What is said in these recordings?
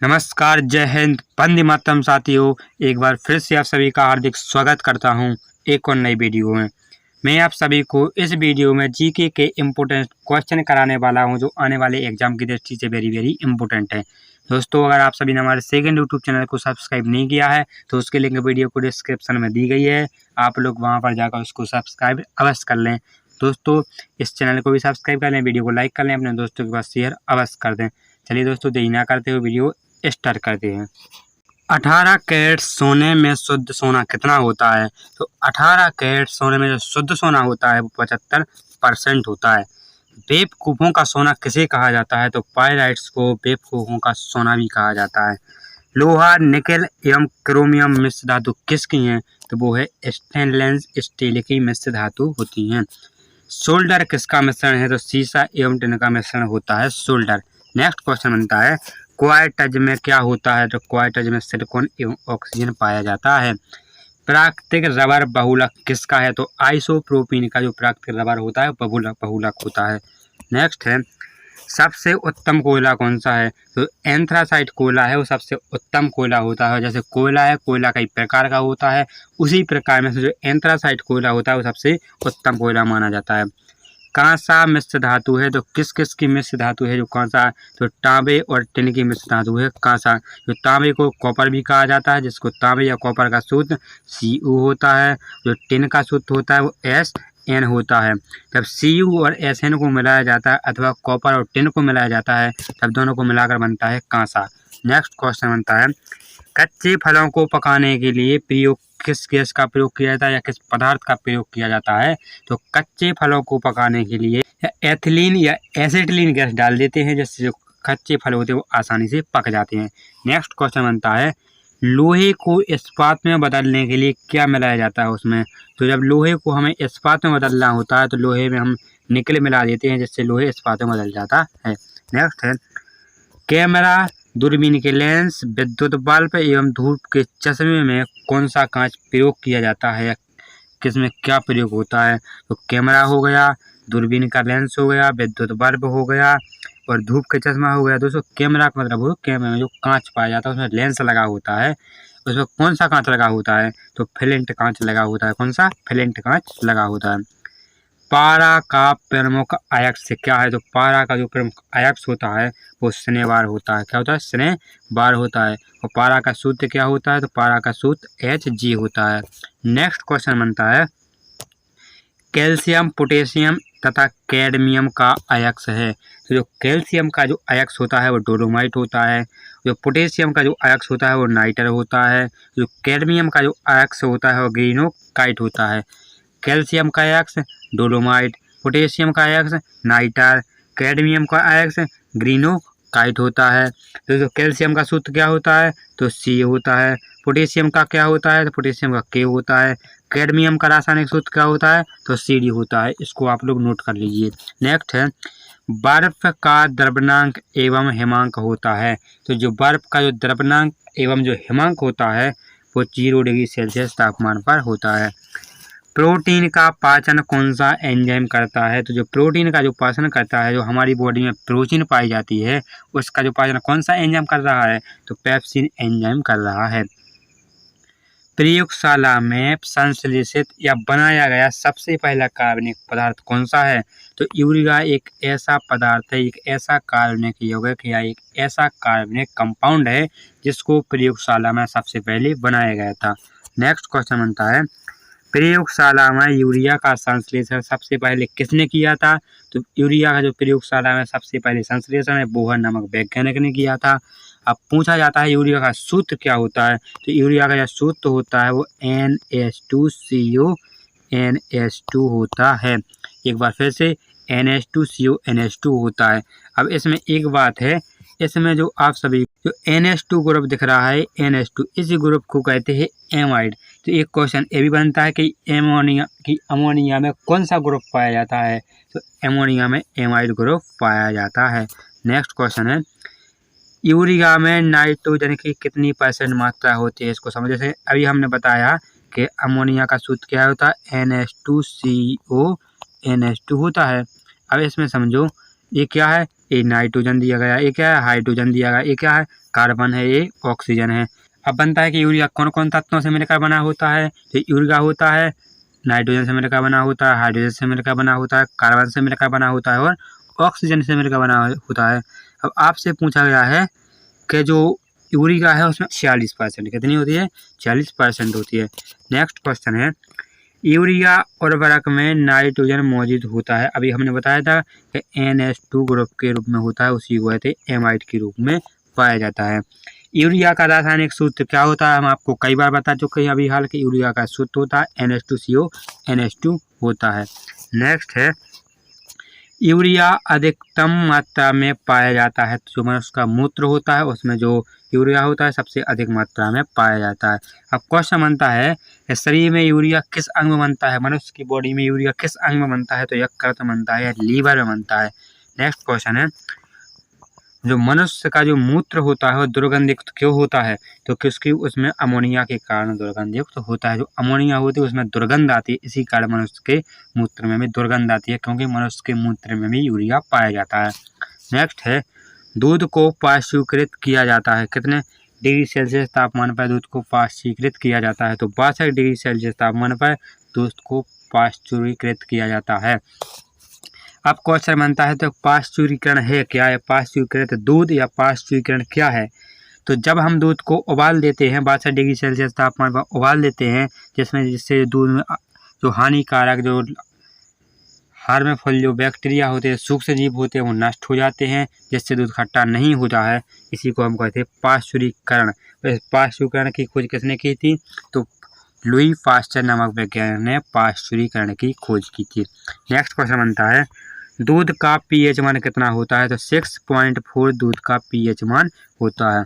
नमस्कार, जय हिंद, वंदे मातरम साथियों। एक बार फिर से आप सभी का हार्दिक स्वागत करता हूं एक और नई वीडियो में। मैं आप सभी को इस वीडियो में जीके के इम्पोर्टेंट क्वेश्चन कराने वाला हूं जो आने वाले एग्जाम की दृष्टि से वेरी इम्पोर्टेंट है। दोस्तों, अगर आप सभी ने हमारे सेकंड यूट्यूब चैनल को सब्सक्राइब नहीं किया है तो उसके लिंक वीडियो को डिस्क्रिप्शन में दी गई है। आप लोग वहाँ पर जाकर उसको सब्सक्राइब अवश्य कर लें। दोस्तों, इस चैनल को भी सब्सक्राइब कर लें, वीडियो को लाइक कर लें, अपने दोस्तों के पास शेयर अवश्य कर दें। चलिए दोस्तों, देरी ना करते हुए वीडियो स्टार्ट करते हैं। 18 कैरेट सोने में शुद्ध सोना कितना होता है? तो 18 कैरेट सोने में जो शुद्ध सोना होता है वो 75% होता है। बेवकूफ़ों का सोना किसे कहा जाता है? तो पायराइट्स को बेवकूफ़ों का सोना भी कहा जाता है। लोहा, निकेल एवं क्रोमियम मिश्र धातु किसकी हैं? तो वो है स्टेनलेस स्टील की मिश्र धातु होती हैं। सोल्डर किसका मिश्रण है? तो सीसा एवं टिन का मिश्रण होता है सोल्डर। नेक्स्ट क्वेश्चन बनता है, क्वार्टज में क्या होता है? तो क्वार्टज में सिलिकॉन एवं ऑक्सीजन पाया जाता है। प्राकृतिक रबर बहुलक किसका है? तो आइसोप्रोपीन का जो प्राकृतिक रबर होता है बहुलक होता है। नेक्स्ट है, सबसे उत्तम कोयला कौन सा है? तो एंथ्रासाइट कोयला है वो सबसे उत्तम कोयला होता है। जैसे कोयला है, कोयला कई प्रकार का होता है, उसी प्रकार में से जो एंथ्रासाइट कोयला होता है वो सबसे उत्तम कोयला माना जाता है। कांसा मिश्र धातु है तो किस किस की मिश्र धातु है जो कांसा? तो तांबे और टिन की मिश्र धातु है कांसा। जो तांबे को कॉपर भी कहा जाता है, जिसको तांबे या कॉपर का सूत्र Cu होता है। जो टिन का सूत्र होता है वो Sn होता है। जब Cu और Sn को मिलाया जाता है अथवा कॉपर और टिन को मिलाया जाता है तब दोनों को मिलाकर बनता है कांसा। नेक्स्ट क्वेश्चन बनता है, कच्चे फलों को पकाने के लिए प्रयोग किस गैस का प्रयोग किया जाता है या किस पदार्थ का प्रयोग किया जाता है? तो कच्चे फलों को पकाने के लिए एथिलीन या एसिटिलीन गैस डाल देते हैं, जिससे जो कच्चे फल होते हैं वो आसानी से पक जाते हैं। नेक्स्ट क्वेश्चन बनता है, लोहे को इस्पात में बदलने के लिए क्या मिलाया जाता है उसमें? तो जब लोहे को हमें इस्पात में बदलना होता है तो लोहे में हम निकल मिला देते हैं, जिससे लोहे इस्पात में बदल जाता है। नेक्स्ट है, कैमरा, दूरबीन के लेंस, विद्युत बल्ब एवं धूप के चश्मे में कौन सा कांच प्रयोग किया जाता है या किसमें क्या प्रयोग होता है? तो कैमरा हो गया, दूरबीन का लेंस हो गया, विद्युत बल्ब हो गया और धूप का चश्मा हो गया। दोस्तों, कैमरा का मतलब हो कैमरा में जो कांच पाया जाता है उसमें लेंस लगा होता है, उसमें कौन सा कांच लगा होता है? तो फ्लिंट कांच लगा होता है। कौन सा? फ्लिंट कांच लगा होता है। पारा का प्रमुख अयस्क क्या है? तो पारा का जो प्रमुख अयस्क होता है वो शनिवार होता है। क्या होता है? शनिवार होता है। और पारा का सूत्र क्या होता है? तो पारा का सूत्र Hg होता है। नेक्स्ट क्वेश्चन बनता है, कैल्शियम, पोटेशियम तथा कैडमियम का अयस्क है। तो जो कैल्शियम का जो अयस्क होता है वो डोलोमाइट होता है। जो पोटेशियम का जो अयस्क होता है वो नाइटर होता है। जो कैडमियम का जो अयस्क होता है वो ग्रेनाइट होता है। कैल्शियम का अयस्क डोलोमाइट, पोटेशियम का अयस्क नाइटर, कैडमियम का अयस्क ग्रेनाइट होता है। तो जो कैल्शियम का सूत्र क्या होता है? तो C होता है। पोटेशियम का क्या होता है? तो पोटेशियम का K होता है। कैडमियम का रासायनिक सूत्र क्या होता है? तो CD होता है। इसको आप लोग नोट कर लीजिए। नेक्स्ट है, बर्फ का द्रवनांक एवं हिमांक होता है। तो जो बर्फ का जो द्रवनांक एवं जो हिमांक होता है वो 0 डिग्री सेल्सियस तापमान पर होता है। प्रोटीन का पाचन कौन सा एंजाइम करता है? तो जो प्रोटीन का जो पाचन करता है, जो हमारी बॉडी में प्रोटीन पाई जाती है उसका जो पाचन कौन सा एंजाइम कर रहा है? तो पेप्सिन एंजाइम कर रहा है। प्रयोगशाला में संश्लेषित या बनाया गया सबसे पहला कार्बनिक पदार्थ कौन सा है? तो यूरिया एक ऐसा पदार्थ है, एक ऐसा कार्बनिक यौगिक या एक ऐसा कार्बनिक कंपाउंड है जिसको प्रयोगशाला में सबसे पहले बनाया गया था। नेक्स्ट क्वेश्चन बनता है, प्रयोगशाला में यूरिया का संश्लेषण सबसे पहले किसने किया था? तो यूरिया का जो प्रयोगशाला में सबसे पहले संश्लेषण है बोहर नामक वैज्ञानिक ने किया था। अब पूछा जाता है यूरिया का सूत्र क्या होता है? तो यूरिया का जो सूत्र होता है वो NH2CO NH2 होता है। एक बार फिर से NH2CO NH2 होता है। अब इसमें एक बात है, इसमें जो आप सभी जो NH2 ग्रुप दिख रहा है NH2, इसी ग्रुप को कहते हैं एमाइड। तो एक क्वेश्चन ये भी बनता है कि अमोनिया में कौन सा ग्रुप पाया जाता है? तो अमोनिया में एमाइड ग्रुप पाया जाता है। नेक्स्ट क्वेश्चन है, यूरिया में नाइट्रोजन की कितनी % मात्रा होती है? इसको समझ। जैसे अभी हमने बताया कि अमोनिया का सूत्र क्या होता है? NH2CO NH2 होता है। अब इसमें समझो ये क्या है, ये नाइट्रोजन दिया गया, ये क्या है, हाइड्रोजन दिया गया, ये क्या है, कार्बन है, ये ऑक्सीजन है। अब बनता है कि यूरिया कौन कौन तत्वों से मिलकर बना होता है। तो यूरिया होता है नाइट्रोजन से मिलकर बना होता है, हाइड्रोजन से मिलकर बना होता है, कार्बन से मिलकर बना होता है और ऑक्सीजन से मिलकर बना होता है। अब आपसे पूछा गया है कि जो यूरिया है उसमें 46% कितनी होती है, 40% होती है। नेक्स्ट क्वेश्चन है, यूरिया उर्वरक में नाइट्रोजन मौजूद होता है। अभी हमने बताया था कि NH2 ग्रुप के रूप में होता है, उसी को कहते हैं एमाइड के रूप में पाया जाता है। यूरिया का रासायनिक सूत्र क्या होता है, हम आपको कई बार बता चुके हैं अभी हाल के। यूरिया का सूत्र होता है NH2CO NH2 होता है। नेक्स्ट है, यूरिया अधिकतम मात्रा में पाया जाता है। जो मनुष्य का मूत्र होता है उसमें जो यूरिया होता है सबसे अधिक मात्रा में पाया जाता है। अब क्वेश्चन बनता है कि शरीर में यूरिया किस अंग में बनता है, मनुष्य की बॉडी में यूरिया किस अंग में बनता है। तो यकृत में बनता है या लीवर में बनता है। नेक्स्ट क्वेश्चन है, जो मनुष्य का जो मूत्र होता है वो दुर्गंधयुक्त क्यों होता है। तो क्योंकि उसमें अमोनिया के कारण दुर्गंधयुक्त होता है। जो अमोनिया होती है उसमें दुर्गंध आती है, इसी कारण मनुष्य के मूत्र में भी दुर्गंध आती है, क्योंकि मनुष्य के मूत्र में भी यूरिया पाया जाता है। नेक्स्ट है, दूध को पाश्चुकृत किया जाता है। कितने डिग्री सेल्सियस तापमान पर दूध को पाश्चुकृत किया जाता है। तो 62 डिग्री सेल्सियस तापमान पर दूध को पाश्चुरीकृत किया जाता है। अब क्वेश्चन बनता है तो पाश्चुरीकरण है क्या है, पाश्चुरीकृत दूध या पाश्चुरीकरण क्या है। तो जब हम दूध को उबाल देते हैं 62 डिग्री सेल्सियस तापमान पर उबाल देते हैं, जिससे दूध में जो हानिकारक जो हार्मफुल जो बैक्टीरिया होते हैं, सूक्ष्म जीव होते हैं, वो नष्ट हो जाते हैं, जिससे दूध खट्टा नहीं होता है। इसी को हम कहते हैं पाश्चुरीकरण। पाश्चुरीकरण की खोज किसने की थी, तो लुई पास्चर नामक वैज्ञानिक ने पाश्चुरीकरण की खोज की थी। नेक्स्ट क्वेश्चन बनता है, दूध का pH मान कितना होता है। तो 6.4 दूध का pH मान होता है।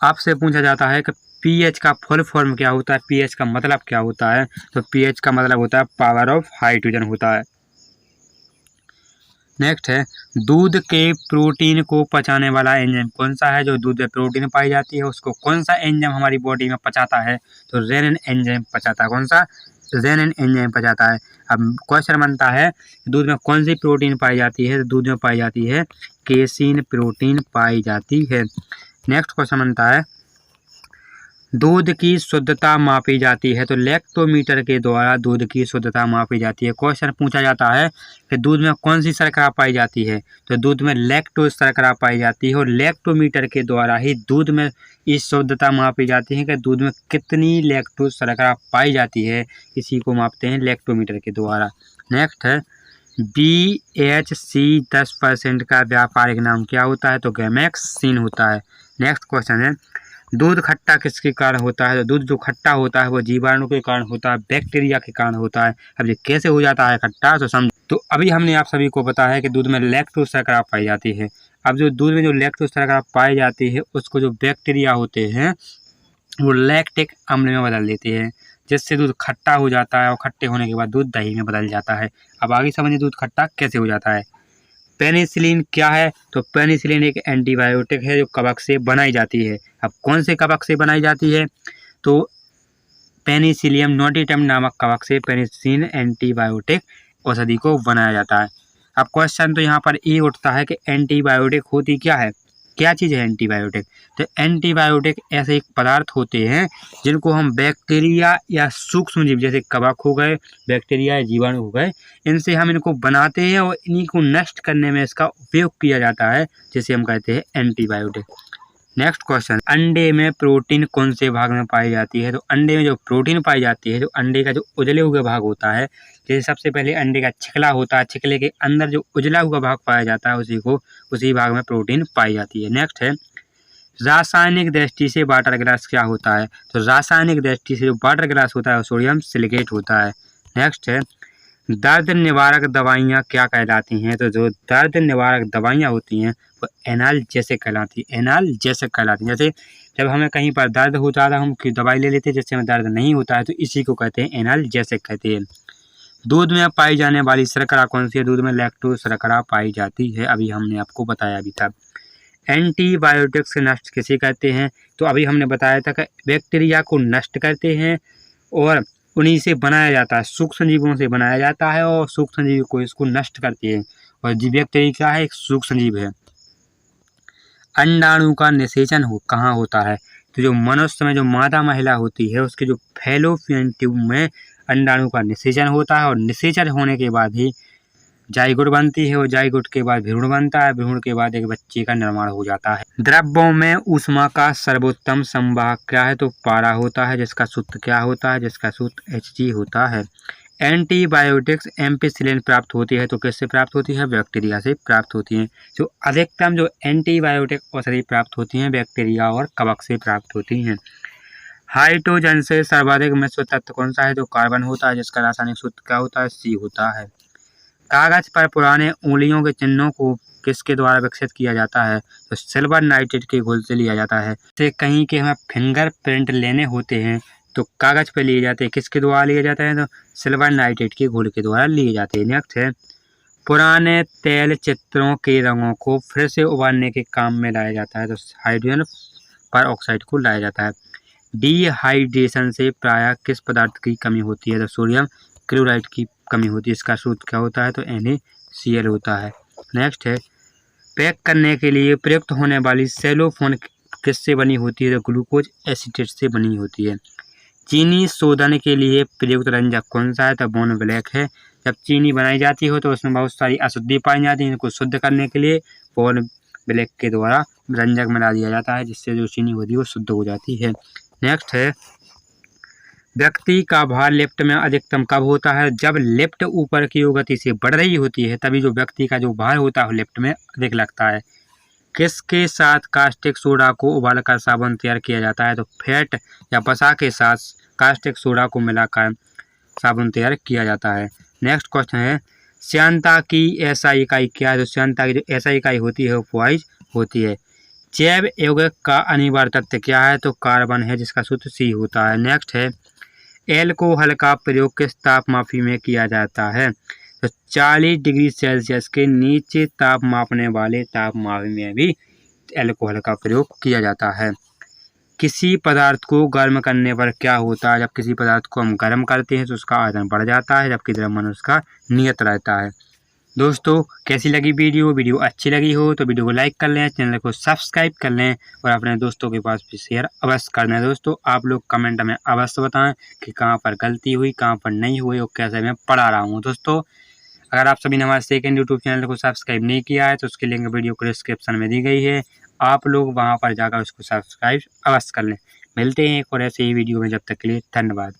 आपसे पूछा जाता है कि pH का फुल फॉर्म क्या होता है, pH का मतलब क्या होता है। तो pH का मतलब होता है पावर ऑफ हाइड्रोजन होता है। नेक्स्ट है, दूध के प्रोटीन को पचाने वाला एंजाइम कौन सा है। जो दूध में प्रोटीन पाई जाती है उसको कौन सा एंजाइम हमारी बॉडी में पचाता है। तो रेनिन एंजाइम पचाता है। कौन सा, रेनिन एंजाइम पचाता है। अब क्वेश्चन बनता है, दूध में कौन सी प्रोटीन पाई जाती है। तो दूध में पाई जाती है केसिन प्रोटीन पाई जाती है। नेक्स्ट क्वेश्चन बनता है, दूध की शुद्धता मापी जाती है। तो लैक्टोमीटर के द्वारा दूध की शुद्धता मापी जाती है। क्वेश्चन पूछा जाता है कि दूध में कौन सी शर्करा पाई जाती है। तो दूध में लैक्टोज शर्करा पाई जाती है और लैक्टोमीटर के द्वारा ही दूध में इस शुद्धता मापी जाती है कि दूध में कितनी लैक्टोज शर्करा पाई जाती है। इसी को मापते हैं लैक्टोमीटर के द्वारा। नेक्स्ट है, BHC 10% का व्यापारिक नाम क्या होता है। तो गैमेक्सिन होता है। नेक्स्ट क्वेश्चन है, दूध खट्टा किसके कारण होता है। तो दूध जो खट्टा होता है वो जीवाणु के कारण होता है, बैक्टीरिया के कारण होता है। अब ये कैसे हो जाता है खट्टा, तो समझ। तो अभी हमने आप सभी को बताया है कि दूध में लैक्टोज शर्करा पाई जाती है। अब जो दूध में जो लैक्टोज शर्करा पाई जाती है उसको जो बैक्टीरिया होते हैं वो लैक्टिक अम्ल में बदल देते हैं, जिससे दूध खट्टा हो जाता है और खट्टे होने के बाद दूध दही में बदल जाता है। अब आगे समझिए दूध खट्टा कैसे हो जाता है। पेनिसिलिन क्या है। तो पेनिसिलिन एक एंटीबायोटिक है जो कवक से बनाई जाती है। अब कौन से कवक से बनाई जाती है। तो पेनिसिलियम नोटिटम नामक कवक से पेनिसिलिन एंटीबायोटिक औषधि को बनाया जाता है। अब क्वेश्चन तो यहाँ पर ये उठता है कि एंटीबायोटिक होती क्या है, क्या चीज़ है एंटीबायोटिक। तो एंटीबायोटिक ऐसे एक पदार्थ होते हैं जिनको हम बैक्टीरिया या सूक्ष्म जीव जैसे कवक हो गए, बैक्टीरिया या जीवाणु हो गए, इनसे हम इनको बनाते हैं और इन्हीं को नष्ट करने में इसका उपयोग किया जाता है, जिसे हम कहते हैं एंटीबायोटिक। नेक्स्ट क्वेश्चन, अंडे में प्रोटीन कौन से भाग में पाई जाती है। तो अंडे में जो प्रोटीन पाई जाती है, जो अंडे का जो उजले हुए भाग होता है, जैसे सबसे पहले अंडे का छिकला होता है, छिकले के अंदर जो उजला हुआ भाग पाया जाता है उसी भाग में प्रोटीन पाई जाती है। नेक्स्ट है, रासायनिक दृष्टि से वाटर ग्लास क्या होता है। तो रासायनिक दृष्टि से जो वाटर ग्लास होता है वो सोडियम सिलिकेट होता है। नेक्स्ट है, दर्द निवारक दवाइयाँ क्या कहलाती हैं। तो जो दर्द निवारक दवाइयाँ होती हैं वो एनाल्जेसिक कहलाती है, एनाल्जेसिक कहलाती हैं। जैसे जब हमें कहीं पर दर्द हो जाता है हम की दवाई ले लेते हैं जिससे हमें दर्द नहीं होता है, तो इसी को कहते हैं एनाल्जेसिक कहते हैं। दूध में पाई जाने वाली शर्करा कौन सी है। दूध में लैक्टोज शर्करा पाई जाती है, अभी हमने आपको बताया भी था। एंटीबायोटिक से नष्ट किसे कहते हैं। तो अभी हमने बताया था कि बैक्टीरिया को नष्ट करते हैं और उन्हीं से बनाया जाता है, सूक्ष्म जीवों से बनाया जाता है और सूक्ष्म जीव को इसको नष्ट करते हैं और बैक्टीरिया क्या है, एक सूक्ष्म जीव है। अंडाणु का निषेचन कहाँ होता है, तो जो मनुष्य में जो मादा महिला होती है उसके जो फैलोपियन ट्यूब में अंडाणु का निषेचन होता है और निषेचन होने के बाद ही जाइगोट बनती है और जाइगोट के बाद भ्रूण बनता है, भ्रूण के बाद एक बच्चे का निर्माण हो जाता है। द्रव्यों में ऊष्मा का सर्वोत्तम संवाहक क्या है, तो पारा होता है, जिसका सूत्र क्या होता है, जिसका सूत्र Hg होता है। एंटीबायोटिक्स एम्पिसिलिन प्राप्त होती है तो किससे प्राप्त होती है, बैक्टीरिया से प्राप्त होती है। जो अधिकतम जो एंटीबायोटिक औषधि प्राप्त होती हैं बैक्टीरिया और कवक से प्राप्त होती हैं। हाइड्रोजन से सर्वाधिक मिश्र तत्व कौन सा है, तो कार्बन होता है, जिसका रासायनिक सूत्र क्या होता है, C होता है। कागज पर पुराने उंगलियों के चिन्हों को किसके द्वारा विकसित किया जाता है, तो सिल्वर नाइट्रेट के घोल से लिया जाता है। से कहीं के हमें फिंगर प्रिंट लेने होते हैं तो कागज पर लिए जाते हैं, किसके द्वारा लिए जाते हैं, तो सिल्वर नाइट्रेट के घोल के द्वारा लिए जाते हैं। नेक्स्ट है, पुराने तैल चित्रों के रंगों को फिर से उबालने के काम में लाया जाता है, तो हाइड्रोजन पर ऑक्साइड को लाया जाता है। डिहाइड्रेशन से प्रायः किस पदार्थ की कमी होती है, तो सोडियम क्लोराइड की कमी होती है, इसका सूत्र क्या होता है, तो NaCl होता है। नेक्स्ट है, पैक करने के लिए प्रयुक्त होने वाली सेलोफोन किससे बनी होती है, तो ग्लूकोज एसीटेट से बनी होती है। चीनी शोधन के लिए प्रयुक्त रंजक कौन सा है, तो बोर्न ब्लैक है। जब चीनी बनाई जाती हो तो उसमें बहुत सारी अशुद्धि पाई जाती है, इनको शुद्ध करने के लिए बोर्न ब्लैक के द्वारा रंजक मिला दिया जाता है, जिससे जो चीनी होती है वो शुद्ध हो जाती है। नेक्स्ट है, व्यक्ति का भार लिफ्ट में अधिकतम कब होता है, जब लिफ्ट ऊपर की ओर गति से बढ़ रही होती है तभी जो व्यक्ति का जो भार होता है लिफ्ट में अधिक लगता है। किसके साथ कास्टिक सोडा को उबालकर साबुन तैयार किया जाता है, तो फैट या वसा के साथ कास्टिक सोडा को मिलाकर साबुन तैयार किया जाता है। नेक्स्ट क्वेश्चन है, श्यानता की SI इकाई क्या है, तो श्यानता की जो SI इकाई होती है वो पॉइज होती है। जैव यौगिक का अनिवार्य तत्व क्या है, तो कार्बन है, जिसका सूत्र C होता है। नेक्स्ट है, एल्कोहल का प्रयोग किस तापमापी में किया जाता है, तो 40 डिग्री सेल्सियस के नीचे ताप मापने वाले तापमापी में भी एल्कोहल का प्रयोग किया जाता है। किसी पदार्थ को गर्म करने पर क्या होता है, जब किसी पदार्थ को हम गर्म करते हैं तो उसका आयतन बढ़ जाता है, जबकि द्रव्यमान उसका नियत रहता है। दोस्तों कैसी लगी वीडियो अच्छी लगी हो तो वीडियो को लाइक कर लें, चैनल को सब्सक्राइब कर लें और अपने दोस्तों के पास भी शेयर अवश्य कर दें। दोस्तों आप लोग कमेंट में अवश्य बताएं कि कहाँ पर गलती हुई, कहाँ पर नहीं हुई और कैसे मैं पढ़ा रहा हूँ। दोस्तों अगर आप सभी ने हमारे सेकंड यूट्यूब चैनल को सब्सक्राइब नहीं किया है तो उसकी लिंक वीडियो को डिस्क्रिप्शन में दी गई है, आप लोग वहाँ पर जाकर उसको सब्सक्राइब अवश्य कर लें। मिलते हैं एक और ऐसे ही वीडियो में, जब तक के लिए धन्यवाद।